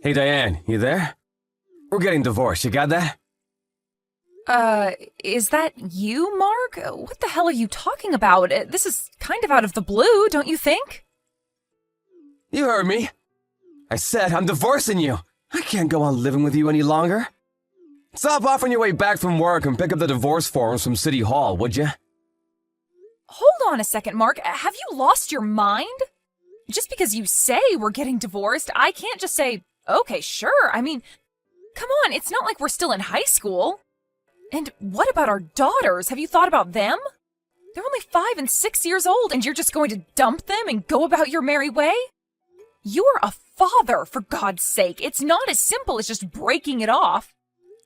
Hey Diane, you there? We're getting divorced, you got that? Is that you, Mark? What the hell are you talking about? This is kind of out of the blue, don't you think? You heard me. I said I'm divorcing you. I can't go on living with you any longer. Stop off on your way back from work and pick up the divorce forms from City Hall, would you? Hold on a second, Mark. Have you lost your mind? Just because you say we're getting divorced, I can't just say, okay, sure. I mean, come on, it's not like we're still in high school. And what about our daughters? Have you thought about them? They're only 5 and 6 years old, and you're just going to dump them and go about your merry way? You're a father, for God's sake. It's not as simple as just breaking it off.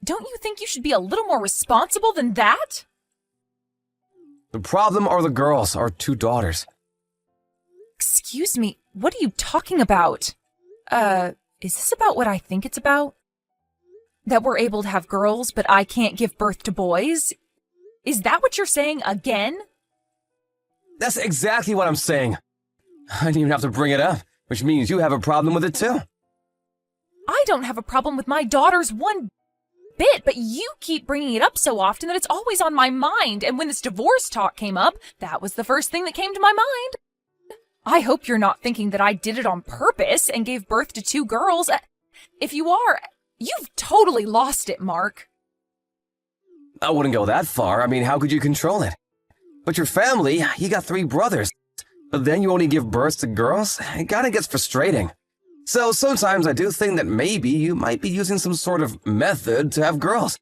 Don't you think you should be a little more responsible than that? The problem are the girls, our 2 daughters. Excuse me, what are you talking about? Is this about what I think it's about? That we're able to have girls, but I can't give birth to boys? Is that what you're saying again? That's exactly what I'm saying. I didn't even have to bring it up, which means you have a problem with it too. I don't have a problem with my daughters one bit, but you keep bringing it up so often that it's always on my mind, and when this divorce talk came up, that was the first thing that came to my mind. I hope you're not thinking that I did it on purpose and gave birth to 2 girls. If you are, you've totally lost it, Mark. I wouldn't go that far. I mean, how could you control it? But your family, you got 3 brothers. But then you only give birth to girls? It kinda gets frustrating. So sometimes I do think that maybe you might be using some sort of method to have girls.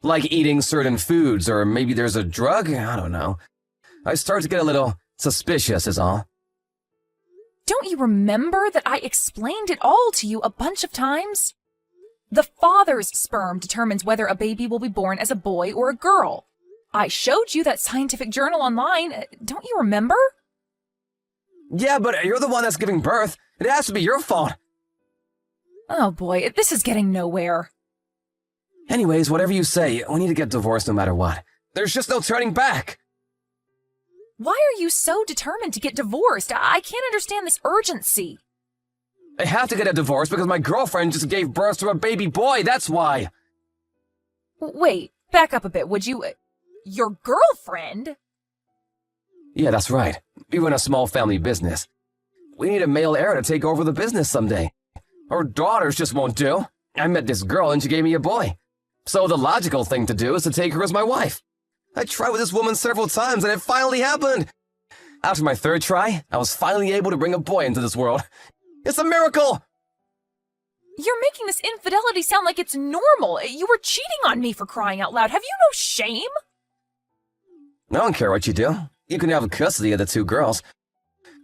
Like eating certain foods, or maybe there's a drug? I don't know. I start to get a little suspicious is all. Don't you remember that I explained it all to you a bunch of times? The father's sperm determines whether a baby will be born as a boy or a girl. I showed you that scientific journal online. Don't you remember? Yeah, but you're the one that's giving birth. It has to be your fault. Oh boy, this is getting nowhere. Anyways, whatever you say, we need to get divorced no matter what. There's just no turning back. Why are you so determined to get divorced? I can't understand this urgency. I have to get a divorce because my girlfriend just gave birth to a baby boy, that's why. Wait, back up a bit, would you? Your girlfriend? Yeah, that's right. We run a small family business. We need a male heir to take over the business someday. Our daughters just won't do. I met this girl and she gave me a boy. So the logical thing to do is to take her as my wife. I tried with this woman several times and it finally happened. After my 3rd try, I was finally able to bring a boy into this world. It's a miracle! You're making this infidelity sound like it's normal. You were cheating on me, for crying out loud. Have you no shame? I don't care what you do. You can have custody of the 2 girls.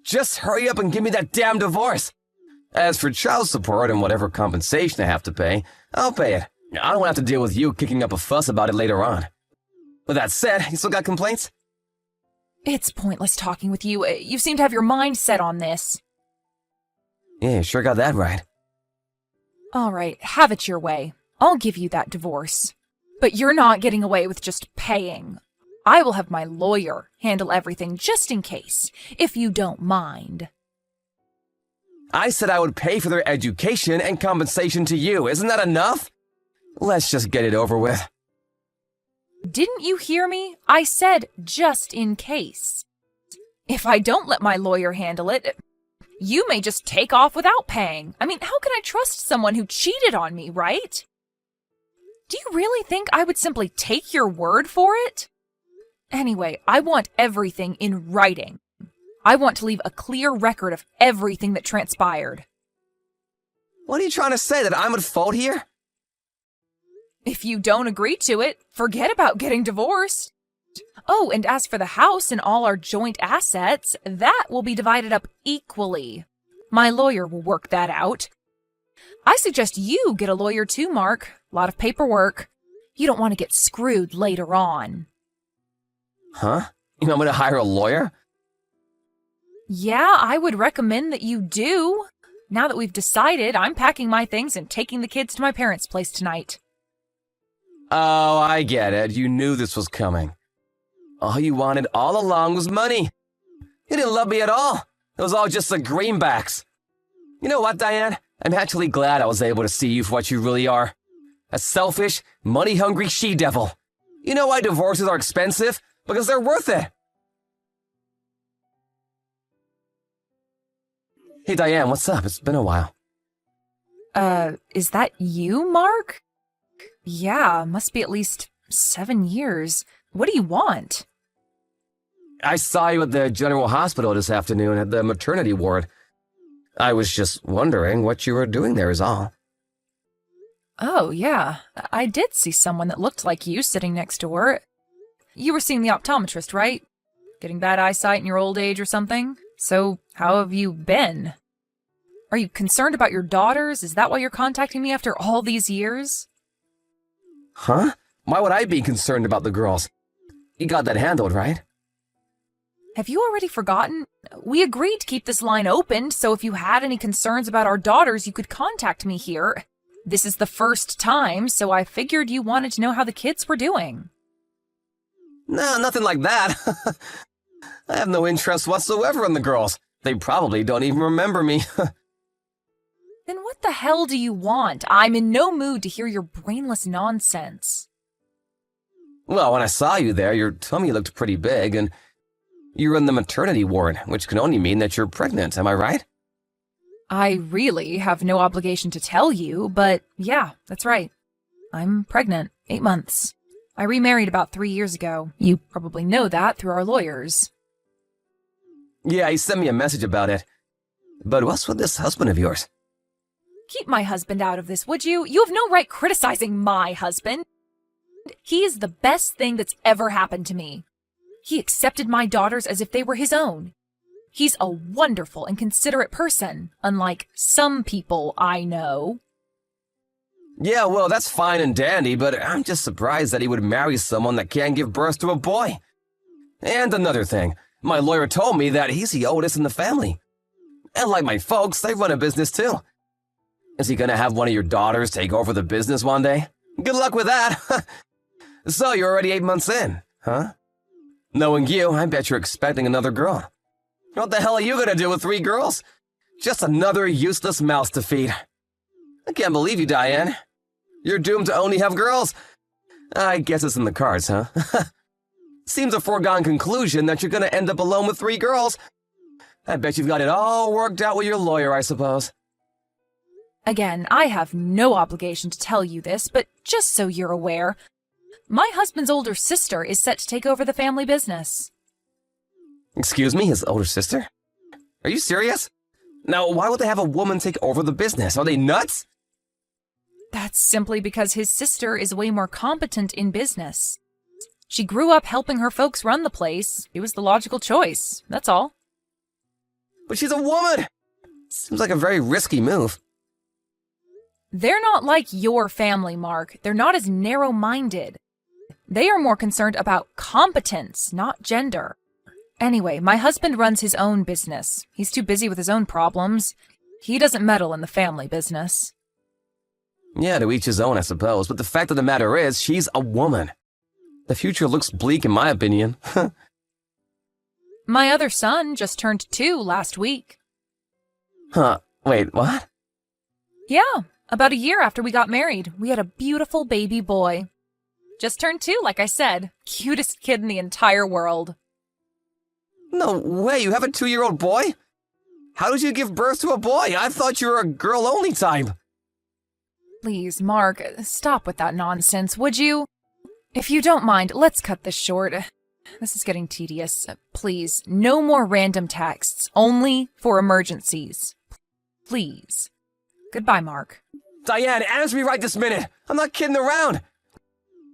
Just hurry up and give me that damn divorce. As for child support and whatever compensation I have to pay, I'll pay it. I don't have to deal with you kicking up a fuss about it later on. With that said, you still got complaints? It's pointless talking with you. You seem to have your mind set on this. Yeah, sure got that right. All right, have it your way. I'll give you that divorce. But you're not getting away with just paying. I will have my lawyer handle everything just in case, if you don't mind. I said I would pay for their education and compensation to you. Isn't that enough? Let's just get it over with. Didn't you hear me? I said just in case. If I don't let my lawyer handle it, you may just take off without paying. I mean, how can I trust someone who cheated on me, right? Do you really think I would simply take your word for it? Anyway, I want everything in writing. I want to leave a clear record of everything that transpired. What are you trying to say, that I'm at fault here? If you don't agree to it, forget about getting divorced. Oh, and as for the house and all our joint assets, that will be divided up equally. My lawyer will work that out. I suggest you get a lawyer too, Mark. A lot of paperwork. You don't want to get screwed later on. Huh? You want me to hire a lawyer? Yeah, I would recommend that you do. Now that we've decided, I'm packing my things and taking the kids to my parents' place tonight. Oh, I get it. You knew this was coming. All you wanted all along was money. You didn't love me at all. It was all just the greenbacks. You know what, Diane? I'm actually glad I was able to see you for what you really are. A selfish, money-hungry she-devil. You know why divorces are expensive? Because they're worth it. Hey, Diane, what's up? It's been a while. Is that you, Mark? Yeah, must be at least 7 years. What do you want? I saw you at the General Hospital this afternoon at the maternity ward. I was just wondering what you were doing there is all. Oh, yeah. I did see someone that looked like you sitting next to her. You were seeing the optometrist, right? Getting bad eyesight in your old age or something? So, how have you been? Are you concerned about your daughters? Is that why you're contacting me after all these years? Huh? Why would I be concerned about the girls? You got that handled, right? Have you already forgotten? We agreed to keep this line open, so if you had any concerns about our daughters, you could contact me here. This is the first time, so I figured you wanted to know how the kids were doing. No, nothing like that. I have no interest whatsoever in the girls. They probably don't even remember me. Then what the hell do you want? I'm in no mood to hear your brainless nonsense. Well, when I saw you there, your tummy looked pretty big, and you were in the maternity ward, which can only mean that you're pregnant, am I right? I really have no obligation to tell you, but yeah, that's right. I'm pregnant, 8 months. I remarried about 3 years ago. You probably know that through our lawyers. Yeah, he sent me a message about it. But what's with this husband of yours? Keep my husband out of this, would you? You have no right criticizing my husband. He is the best thing that's ever happened to me. He accepted my daughters as if they were his own. He's a wonderful and considerate person, unlike some people I know. Yeah, well, that's fine and dandy, but I'm just surprised that he would marry someone that can't give birth to a boy. And another thing, my lawyer told me that he's the oldest in the family. And like my folks, they run a business too. Is he gonna have one of your daughters take over the business one day? Good luck with that. So you're already 8 months in, huh? Knowing you, I bet you're expecting another girl. What the hell are you gonna do with 3 girls? Just another useless mouse to feed. I can't believe you, Diane. You're doomed to only have girls. I guess it's in the cards, huh? Seems a foregone conclusion that you're gonna end up alone with 3 girls. I bet you've got it all worked out with your lawyer, I suppose. Again, I have no obligation to tell you this, but just so you're aware, my husband's older sister is set to take over the family business. Excuse me, his older sister? Are you serious? Now, why would they have a woman take over the business? Are they nuts? That's simply because his sister is way more competent in business. She grew up helping her folks run the place. It was the logical choice, that's all. But she's a woman! Seems like a very risky move. They're not like your family, Mark. They're not as narrow-minded. They are more concerned about competence, not gender. Anyway, my husband runs his own business. He's too busy with his own problems. He doesn't meddle in the family business. Yeah, to each his own, I suppose, but the fact of the matter is, she's a woman. The future looks bleak in my opinion. My other son just turned 2 last week. Huh, wait, what? Yeah, about a year after we got married, we had a beautiful baby boy. Just turned 2, like I said. Cutest kid in the entire world. No way, you have a 2-year-old boy? How did you give birth to a boy? I thought you were a girl-only type. Please, Mark, stop with that nonsense, would you? If you don't mind, let's cut this short. This is getting tedious. Please, no more random texts, only for emergencies. Please. Goodbye, Mark. Diane, answer me right this minute. I'm not kidding around.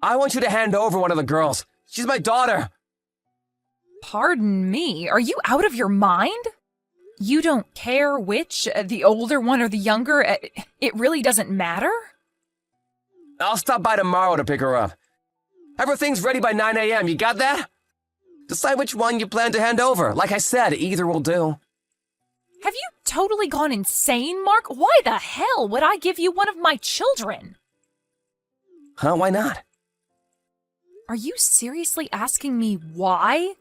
I want you to hand over one of the girls. She's my daughter. Pardon me, are you out of your mind? You don't care which, the older one or the younger? It really doesn't matter? I'll stop by tomorrow to pick her up. Everything's ready by 9 a.m., you got that? Decide which one you plan to hand over. Like I said, either will do. Have you totally gone insane, Mark? Why the hell would I give you one of my children? Huh, why not? Are you seriously asking me why?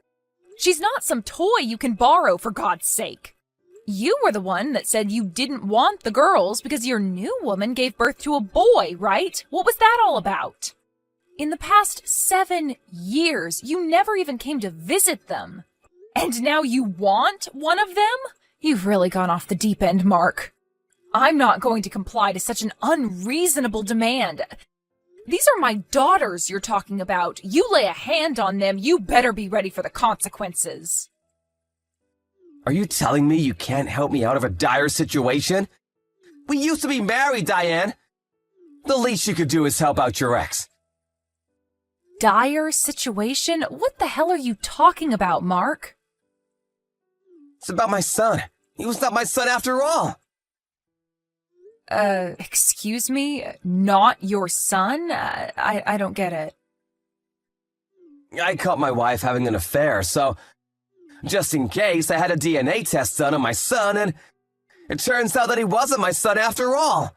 She's not some toy you can borrow, for God's sake. You were the one that said you didn't want the girls because your new woman gave birth to a boy, right? What was that all about? In the past 7 years, you never even came to visit them. And now you want one of them? You've really gone off the deep end, Mark. I'm not going to comply to such an unreasonable demand. These are my daughters you're talking about. You lay a hand on them, you better be ready for the consequences. Are you telling me you can't help me out of a dire situation? We used to be married, Diane. The least you could do is help out your ex. Dire situation? What the hell are you talking about, Mark? It's about my son. He was not my son after all. Excuse me? Not your son? I don't get it. I caught my wife having an affair, so just in case, I had a DNA test done on my son, and it turns out that he wasn't my son after all.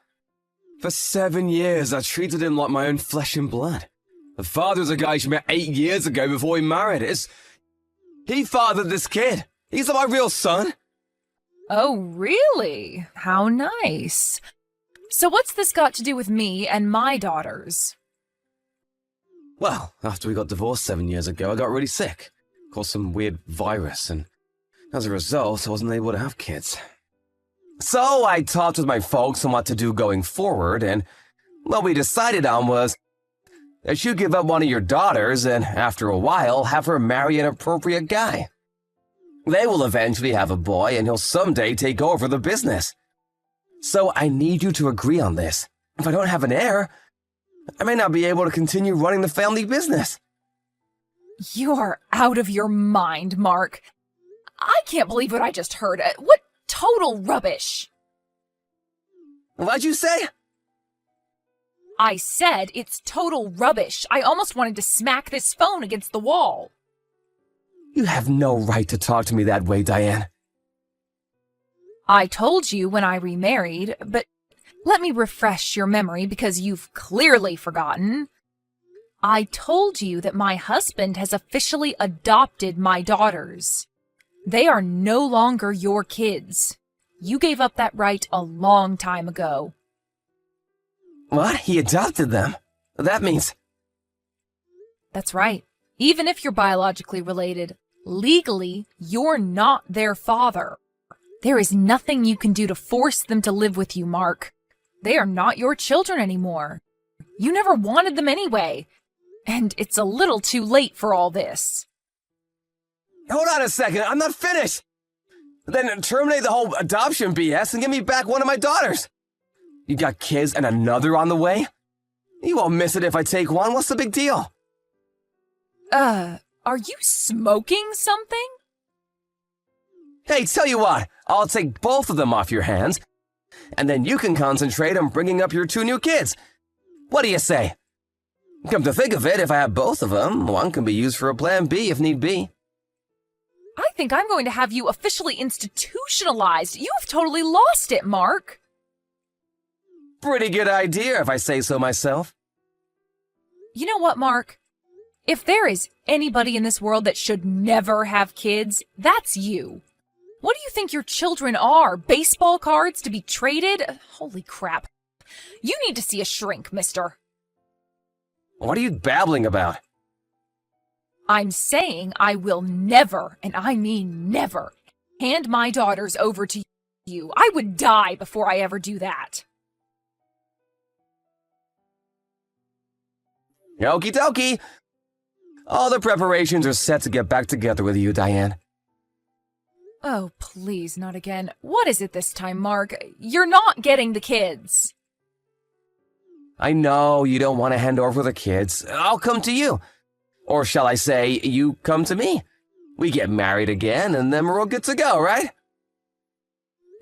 For 7 years, I treated him like my own flesh and blood. The father's a guy she met 8 years ago before we married. He fathered this kid. He's not my real son. Oh, really? How nice. So what's this got to do with me and my daughters? Well, after we got divorced 7 years ago, I got really sick. Caught some weird virus, and as a result, I wasn't able to have kids. So I talked with my folks on what to do going forward, and what we decided on was that you give up one of your daughters and, after a while, have her marry an appropriate guy. They will eventually have a boy, and he'll someday take over the business. So I need you to agree on this. If I don't have an heir, I may not be able to continue running the family business. You're out of your mind, Mark. I can't believe what I just heard. What total rubbish. What'd you say? I said it's total rubbish. I almost wanted to smack this phone against the wall. You have no right to talk to me that way, Diane. I told you when I remarried, but let me refresh your memory because you've clearly forgotten. I told you that my husband has officially adopted my daughters. They are no longer your kids. You gave up that right a long time ago. What? He adopted them? That means... That's right. Even if you're biologically related, legally, you're not their father. There is nothing you can do to force them to live with you, Mark. They are not your children anymore. You never wanted them anyway. And it's a little too late for all this. Hold on a second, I'm not finished! Then terminate the whole adoption BS and give me back one of my daughters. You got kids and another on the way? You won't miss it if I take one. What's the big deal? Are you smoking something? Hey, tell you what, I'll take both of them off your hands, and then you can concentrate on bringing up your 2 new kids. What do you say? Come to think of it, if I have both of them, one can be used for a plan B if need be. I think I'm going to have you officially institutionalized. You have totally lost it, Mark. Pretty good idea, if I say so myself. You know what, Mark? If there is anybody in this world that should never have kids, that's you. What do you think your children are? Baseball cards to be traded? Holy crap. You need to see a shrink, mister. What are you babbling about? I'm saying I will never, and I mean never, hand my daughters over to you. I would die before I ever do that. Okie dokie. All the preparations are set to get back together with you, Diane. Oh, please, not again. What is it this time, Mark? You're not getting the kids. I know you don't want to hand over the kids. I'll come to you. Or shall I say, you come to me. We get married again, and then we're all good to go, right?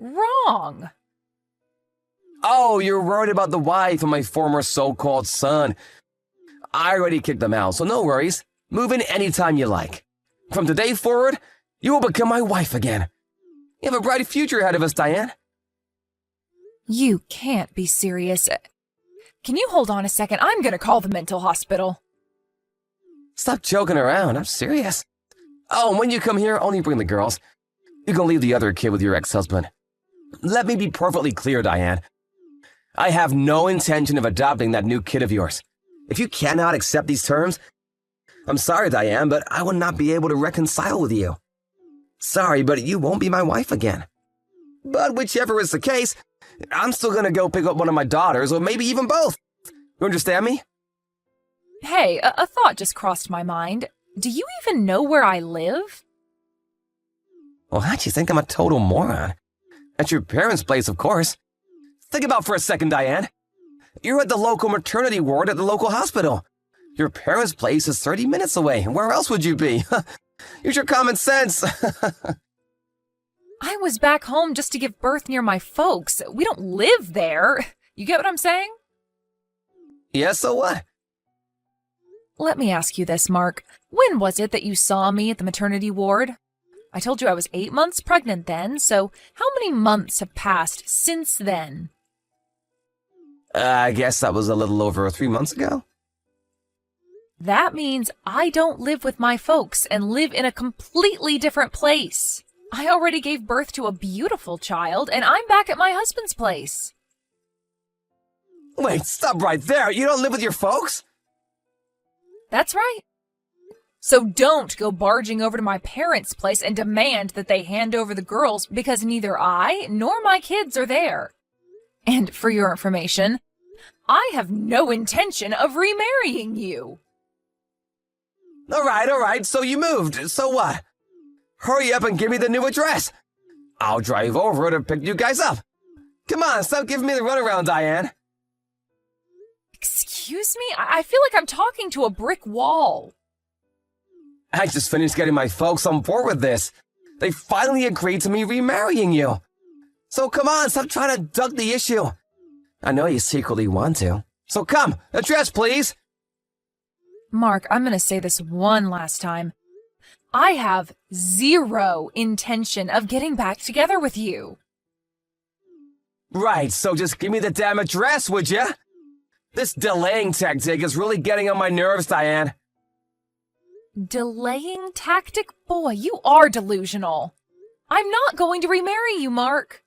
Wrong. Oh, you're worried about the wife of my former so-called son. I already kicked them out, so no worries. Move in anytime you like. From today forward, you will become my wife again. You have a bright future ahead of us, Diane. You can't be serious. Can you hold on a second? I'm gonna call the mental hospital. Stop joking around, I'm serious. Oh, and when you come here, only bring the girls. you can leave the other kid with your ex-husband. Let me be perfectly clear, Diane. I have no intention of adopting that new kid of yours. If you cannot accept these terms, I'm sorry, Diane, but I will not be able to reconcile with you. Sorry, but you won't be my wife again. But whichever is the case, I'm still gonna go pick up one of my daughters, or maybe even both. You understand me? Hey, a thought just crossed my mind. Do you even know where I live? What? You think I'm a total moron? At your parents' place, of course. Think about for a second, Diane. You're at the local maternity ward at the local hospital. Your parents' place is 30 minutes away. Where else would you be? Use your common sense. I was back home just to give birth near my folks. We don't live there. You get what I'm saying? Yeah, so what? Let me ask you this, Mark. When was it that you saw me at the maternity ward? I told you I was 8 months pregnant then, so how many months have passed since then? I guess that was a little over 3 months ago. That means I don't live with my folks and live in a completely different place. I already gave birth to a beautiful child, and I'm back at my husband's place. Wait, stop right there. You don't live with your folks? That's right. So don't go barging over to my parents' place and demand that they hand over the girls because neither I nor my kids are there. And for your information, I have no intention of remarrying you. All right, so you moved. So what? Hurry up and give me the new address. I'll drive over to pick you guys up. Come on, stop giving me the runaround, Diane. Excuse me? I feel like I'm talking to a brick wall. I just finished getting my folks on board with this. They finally agreed to me remarrying you. So come on, stop trying to duck the issue. I know you secretly want to. So come, address, please. Mark, I'm going to say this one last time. I have zero intention of getting back together with you. Right, so just give me the damn address, would ya? This delaying tactic is really getting on my nerves, Diane. Delaying tactic? Boy, you are delusional. I'm not going to remarry you, Mark.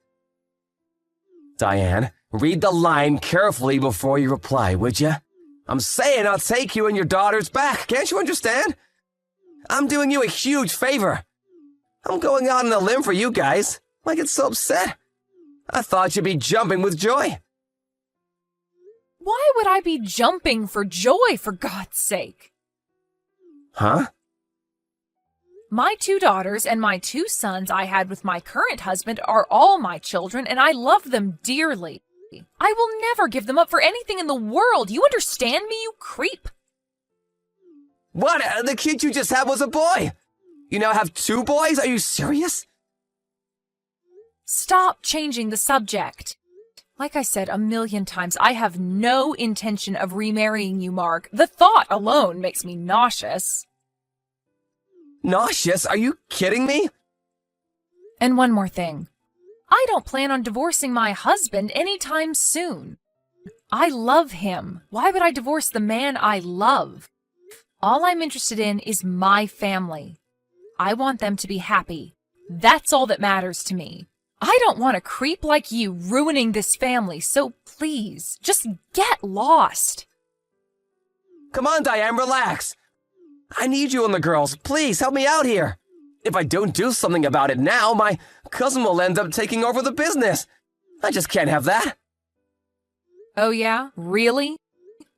Diane, read the line carefully before you reply, would ya? I'm saying I'll take you and your daughters back. Can't you understand? I'm doing you a huge favor. I'm going out on a limb for you guys. I get so upset. I thought you'd be jumping with joy. Why would I be jumping for joy, for God's sake? Huh? My 2 daughters and my 2 sons I had with my current husband are all my children, and I love them dearly. I will never give them up for anything in the world. You understand me, you creep? What? The kid you just had was a boy. You now have 2 boys? Are you serious? Stop changing the subject. Like I said a million times, I have no intention of remarrying you, Mark. The thought alone makes me nauseous. Nauseous? Are you kidding me? And one more thing. I don't plan on divorcing my husband anytime soon. I love him. Why would I divorce the man I love? All I'm interested in is my family. I want them to be happy. That's all that matters to me. I don't want a creep like you ruining this family, so please, just get lost. Come on, Diane, relax. I need you and the girls. Please, help me out here. If I don't do something about it now, my cousin will end up taking over the business. I just can't have that. Oh yeah? Really?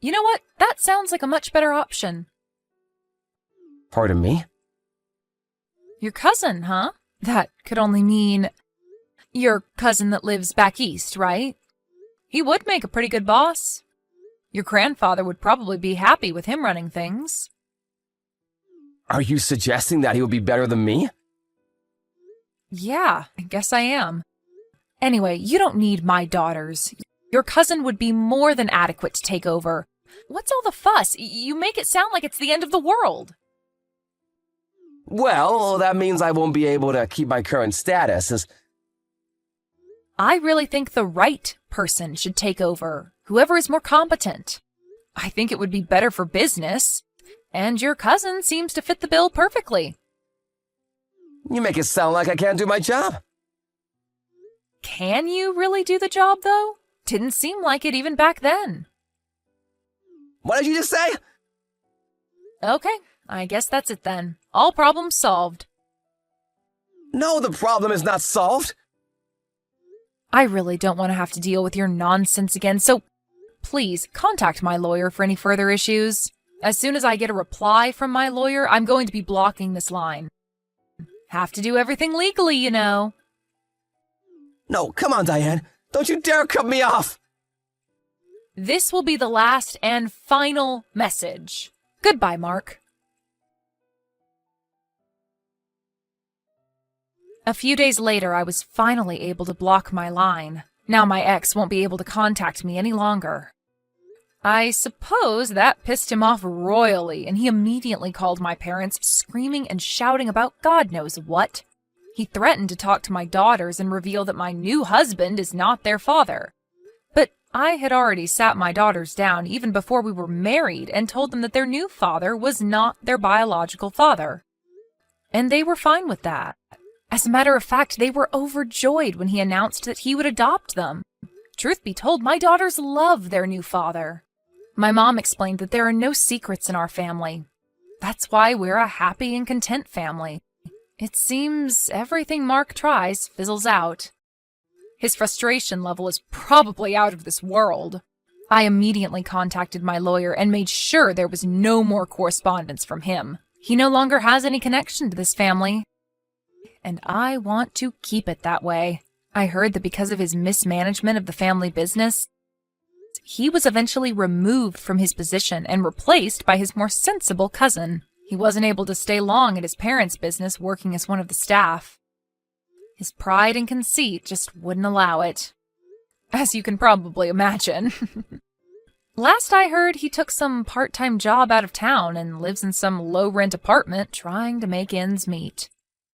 You know what? That sounds like a much better option. Pardon me? Your cousin, huh? That could only mean your cousin that lives back east, right? He would make a pretty good boss. Your grandfather would probably be happy with him running things. Are you suggesting that he would be better than me? Yeah, I guess I am. Anyway, you don't need my daughters. Your cousin would be more than adequate to take over. What's all the fuss? You make it sound like it's the end of the world. Well, that means I won't be able to keep my current status. I really think the right person should take over, whoever is more competent. I think it would be better for business, and your cousin seems to fit the bill perfectly. You make it sound like I can't do my job. Can you really do the job, though? Didn't seem like it even back then. What did you just say? Okay, I guess that's it then. All problems solved. No, the problem is not solved. I really don't want to have to deal with your nonsense again, so please contact my lawyer for any further issues. As soon as I get a reply from my lawyer, I'm going to be blocking this line. Have to do everything legally, you know. No, come on, Diane. Don't you dare cut me off. This will be the last and final message. Goodbye, Mark. A few days later, I was finally able to block my line. Now my ex won't be able to contact me any longer. I suppose that pissed him off royally, and he immediately called my parents, screaming and shouting about God knows what. He threatened to talk to my daughters and reveal that my new husband is not their father. But I had already sat my daughters down even before we were married and told them that their new father was not their biological father. And they were fine with that. As a matter of fact, they were overjoyed when he announced that he would adopt them. Truth be told, my daughters love their new father. My mom explained that there are no secrets in our family. That's why we're a happy and content family. It seems everything Mark tries fizzles out. His frustration level is probably out of this world. I immediately contacted my lawyer and made sure there was no more correspondence from him. He no longer has any connection to this family. And I want to keep it that way. I heard that because of his mismanagement of the family business, he was eventually removed from his position and replaced by his more sensible cousin. He wasn't able to stay long at his parents' business working as one of the staff. His pride and conceit just wouldn't allow it, as you can probably imagine. Last I heard, he took some part-time job out of town and lives in some low-rent apartment trying to make ends meet.